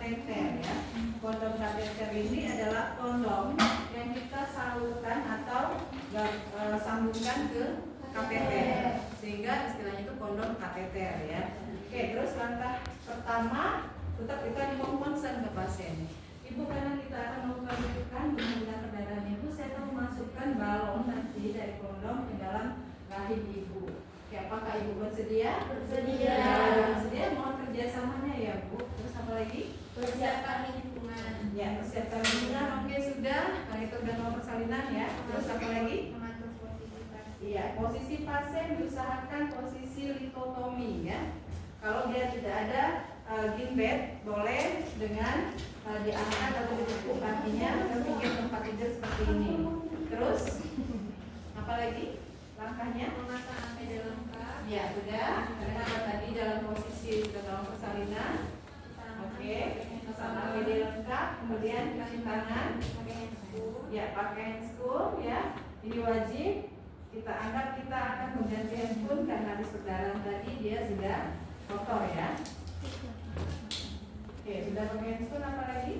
kateter ya. Kondom kateter ini adalah kondom yang kita salurkan atau sambungkan ke kateter, sehingga istilahnya itu kondom kateter ya. Oke, terus langkah pertama tetap kita mau konsen ke pasien. Ibu, karena kita akan melakukan rujukan menggunakan perdarahan ibu, saya akan memasukkan balon nanti dari kondom ke dalam rahim ibu. Oke, apakah ibu bersedia? Bersedia. Bersedia, mohon kerjasamanya ya Bu. Terus apa lagi? Persiapkan lingkungan. Ya, persiapkan lingkungan. Oke, sudah. Karena itu udah nomor persalinan ya. Terus apa lagi? Mengatur posisi pasien. Iya, posisi pasien diusahakan posisi litotomi ya. Kalau dia tidak ada gin bed, boleh dengan diangkat atau ditekuk kakinya ke pinggir tempat tidur seperti ini. Terus apa lagi langkahnya? Memasang APD lengkap. Ya sudah. Karena tadi dalam posisi dalam persalinan. Oke, pasang APD lengkap, kemudian cuci tangan. Pakai handscoon. Ya, pakai handscoon ya. Ini wajib. Kita anggap kita akan mengganti handphone karena habis berdarah tadi dia sudah kotor ya. Oke, sudah pakai handphone apa lagi?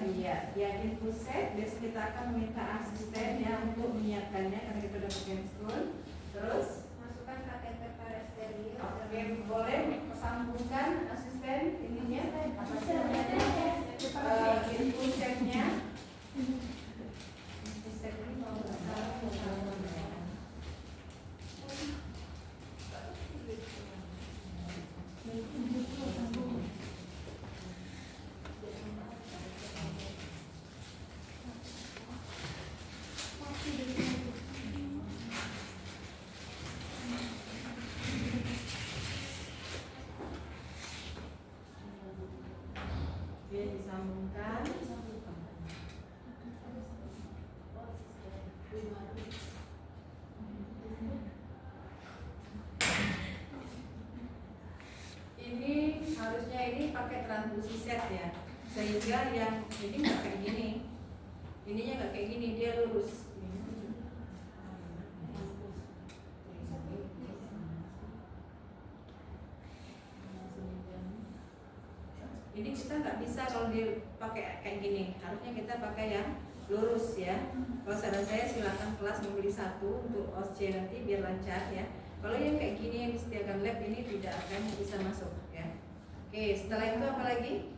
Iya, yakin pusat. Besok kita akan meminta asisten ya untuk menyiapkannya karena kita udah pakai handphone. Terus Masukkan kateter pada steril. oke, boleh sambungkan asisten ininya apa sih namanya? Pusatnya. Pusat ini mau nggak salah. Dia disambungkan. Ini harusnya ini pakai transfusi set ya, sehingga yang ini nggak kayak gini, ininya nggak kayak gini, dia lurus. Ini kita nggak bisa kalau dipakai kayak gini, harusnya kita pakai yang lurus ya. Kalau saran saya silakan kelas membeli satu untuk OSCE nanti biar lancar ya. Kalau yang kayak gini yang disediakan lab ini tidak akan bisa masuk ya. Oke, setelah itu apa lagi?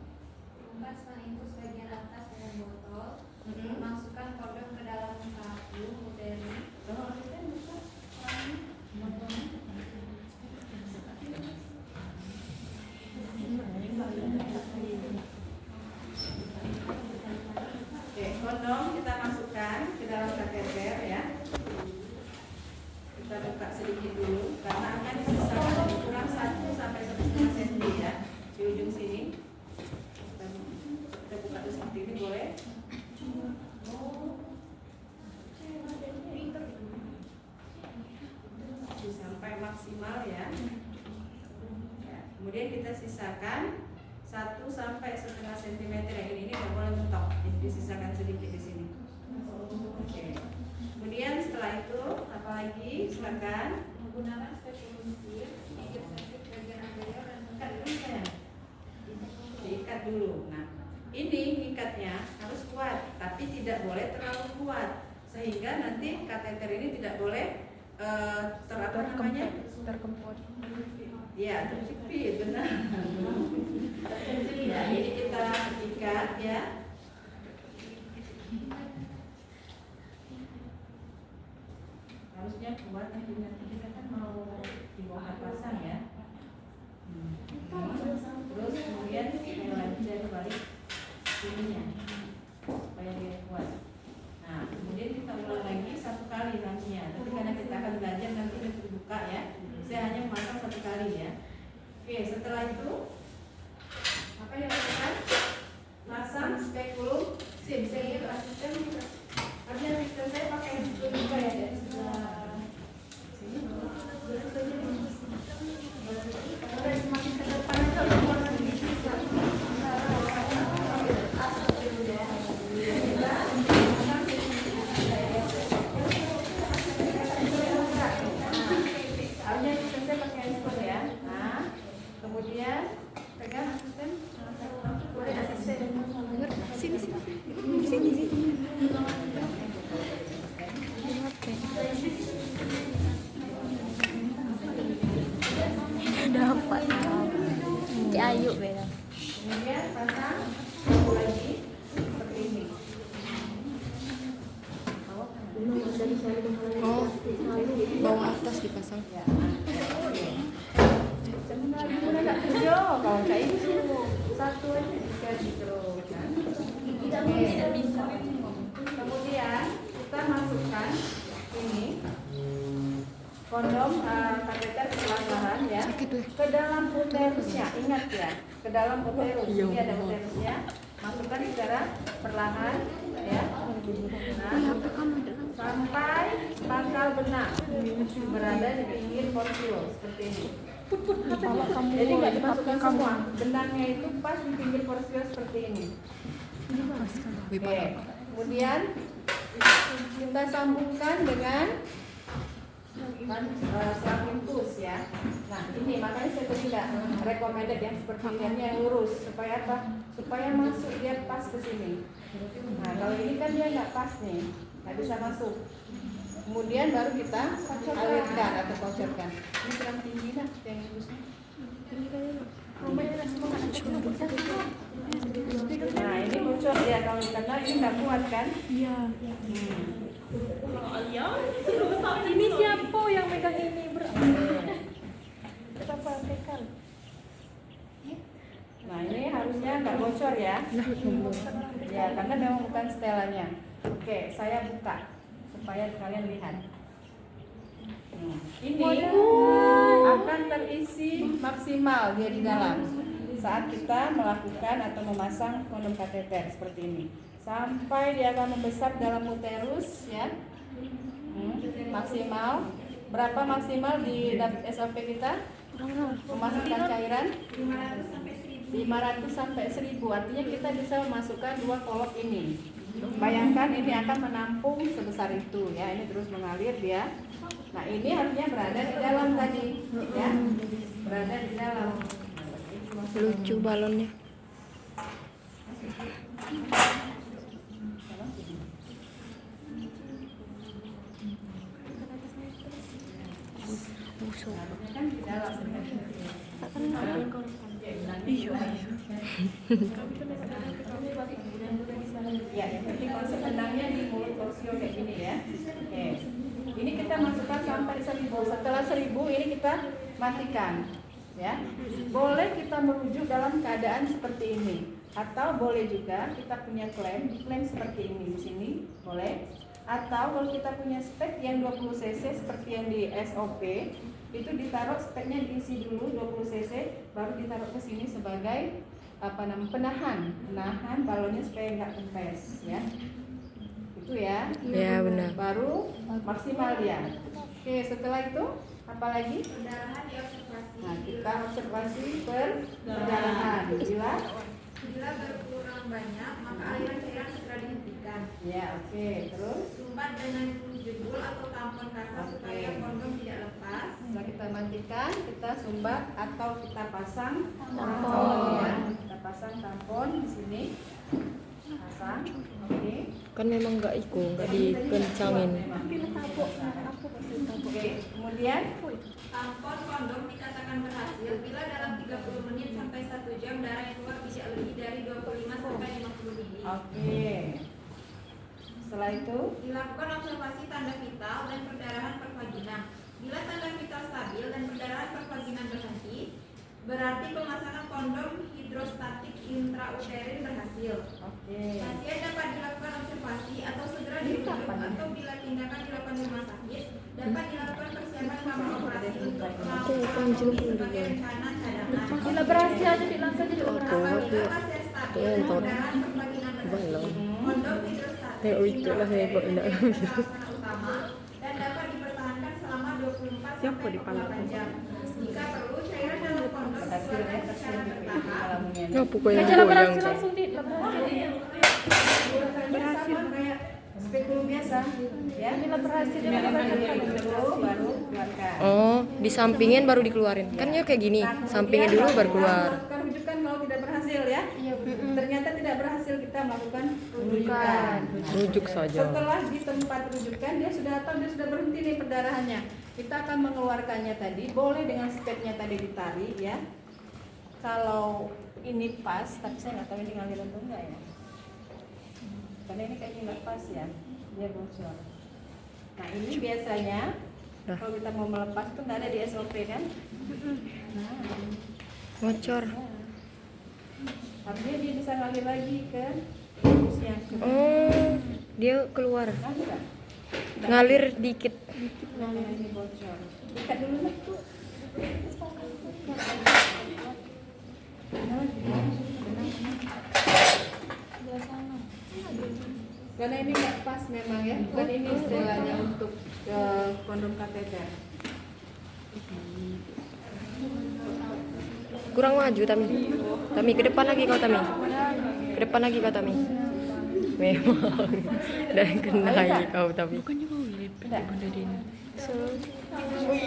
Masukkan infus bagian atas dengan botol. Masukkan kondom ke dalam tabung modern. Oke, kondom kita masukkan ke dalam kateter ya. Kita buka sedikit dulu karena akan disisakan lebih kurang 1 sampai 1,5 cm ya di ujung sini. Kita buka dulu seperti ini boleh. Sampai maksimal ya. Kemudian kita sisakan 1 sampai 1,5 cm yang ini nggak boleh mentok, jadi disisakan sedikit di sini. Oke. Kemudian setelah itu apa lagi? Silakan. Menggunakan spekulum sir, gigit sensitif bagian anterior dan Ikat dulu sayang. Diikat dulu. Nah, ini ikatnya harus kuat, tapi tidak boleh terlalu kuat, sehingga nanti kateter ini tidak boleh terkempot. Ya, terjepit, benar. Ya, ini kita ikat ya. Harusnya kuat, nanti kita kan mau dibongkar pasang ya. Terus kemudian kita balik ininya supaya dia kuat. Nah, kemudian kita ulang lagi 1 kali nantinya. Tapi karena kita akan belajar nanti terbuka ya. Saya hanya memasang 1 kali ya. Oke, setelah itu apa yang dilakukan? Pasang spekulum sim. Saya itu asisten, artinya asisten saya pakai spekulum juga ya dari sebelah sini. Semakin ke depan aja. pegang asisten. Boleh asisten. Sini. Dapat. Cik Ayu beda. Kemudian pasang satu lagi seperti ini. Oh, bawah atas dipasang. Ya. Sebenarnya nggak kerja kalau kayak itu satu aja bisa gitu kan. Kemudian kita masukkan ini kondom kateter perlahan ya ke dalam uterusnya. Ingat ya, ke dalam uterus. Ini ada uterusnya. Masukkan secara perlahan ya. Nah, sampai pangkal benang berada di pinggir porsiol seperti ini. Jadi nggak dimasukkan semua. Benangnya itu pas di pinggir porsiol seperti ini. Oke. Kemudian kita sambungkan dengan selang infus ya. Nah ini makanya saya tidak recommended yang seperti ini yang lurus supaya apa? Supaya masuk dia pas ke sini. Nah kalau ini kan dia nggak pas nih, nggak bisa masuk. Kemudian baru kita alirkan atau kocorkan. Ini kurang tinggi lah yang infusnya. Nah ini bocor ya kalau karena ini nggak kuat kan? Iya. Ini siapa yang megang ini kita praktekkan. Nah ini harusnya nggak bocor ya. Ya karena memang bukan setelannya. Oke saya buka supaya kalian lihat. Ini akan terisi maksimal dia di dalam saat kita melakukan atau memasang kondom kateter seperti ini sampai dia akan membesar dalam uterus ya. Maksimal berapa maksimal di SOP kita memasukkan cairan 500 sampai 1000 artinya kita bisa memasukkan 2 kolok ini. Bayangkan ini akan menampung sebesar itu ya, ini terus mengalir dia. Nah ini harusnya berada di dalam tadi ya, berada di dalam. Lucu balonnya. Kan di dalam. Ya, yang penting konsep benangnya di mulut porsiol kayak gini ya. Oke. Ini kita masukkan sampai 1000. Setelah 1000 ini kita matikan. Ya. Boleh kita merujuk dalam keadaan seperti ini atau boleh juga kita punya klaim seperti ini di sini, boleh. Atau kalau kita punya spek yang 20 cc seperti yang di SOP, itu ditaruh speknya diisi dulu 20 cc baru ditaruh ke sini sebagai penahan balonnya supaya nggak kempes ya. Itu ya. Ya benar. Baru maksimal dia. Oke, setelah itu apa lagi? Perdarahan diobservasi. Nah, kita observasi perdarahan. Bila berkurang banyak, maka aliran cairan segera dihentikan. Ya, oke. Terus Sumbat dengan jebul atau tampon kasar supaya kondom tidak lepas. setelah kita matikan, kita sumbat atau kita pasang Tampon. ya. Kita pasang tampon di sini. Pasang. Oke. Kan memang nggak dikencangin. Oke, kemudian Tampon kondom dikatakan berhasil bila dalam 30 menit sampai 1 jam darah yang keluar tidak lebih dari 25 sampai 50 ml. oke. Setelah itu Dilakukan observasi tanda vital dan perdarahan per vagina. Bila tanda vital stabil dan perdarahan per vagina berhenti, berarti pemasangan kondom hidrostatik intrauterin berhasil. oke. Pasien dapat dilakukan observasi atau segera dirujuk atau bila tindakan dilakukan di rumah sakit dapat dilakukan persiapan kamar operasi untuk melakukan sebagai rencana cadangan. Bila berhasil aja dilangkah jadi orang. Apabila pasien stabil dan perdarahan per vagina berhenti, kondom hidrostatik intrauterin menjadi pelaksana utama dan dapat dipertahankan selama 24 sampai 48 jam. Jika perlu, cairan dalam kondom dikeluarkan secara bertahap. Ya pokoknya Kayak goyang. berhasil kayak spekulum biasa ya. Bila berhasil baru keluarkan. Oh, disampingin baru dikeluarin. Kan ya kayak gini, sampingin dulu baru keluar. Melakukan rujukan tidak berhasil ya. Iya, Ternyata tidak berhasil kita melakukan rujukan. Rujuk saja. Setelah di tempat rujukan dia sudah tahu, dia sudah berhenti nih perdarahannya. Kita akan mengeluarkannya tadi, boleh dengan spetnya tadi ditarik ya. Kalau ini pas, tapi saya nggak tahu ini ngalir atau enggak ya. Karena ini kayaknya nggak pas ya, dia bocor. Nah ini biasanya kalau kita mau melepas itu nggak ada di SOP kan? Nah, Ngocor. artinya dia bisa ngalir lagi ke infusnya. Oh, dia keluar. Ngalir nggak? Ngalir dikit. Nah, ini bocor. Ikat dulu lah tuh. Karena ini nggak pas memang ya, bukan ini istilahnya untuk kondom kateter. Kurang maju Tami. Tami ke depan lagi kau Tami. Ke depan lagi kau Tami. Memang. Dan kenai kau Tami. Bukannya mau lihat pada ini.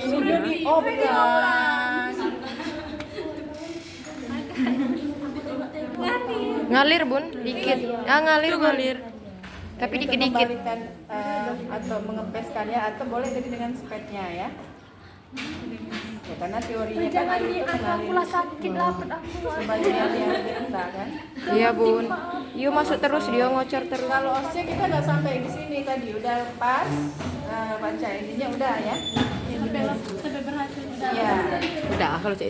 Sudah di oh bukan. Ngalir Bun, dikit. Ah ngalir ngalir. Tapi Ini untuk dikit-dikit. membalikan, atau mengempeskannya atau boleh jadi dengan spetnya ya. Ya karena teorinya kan Jangan air di itu aku mengalir lah sakit lah perut aku. sebagian yang kita kan. Iya Bun. Yuk masuk terus dia ngocor terus. Kalau osnya kita nggak sampai di sini tadi udah pas, panca intinya udah ya. Sampai berhasil. Iya. Udah kalau itu.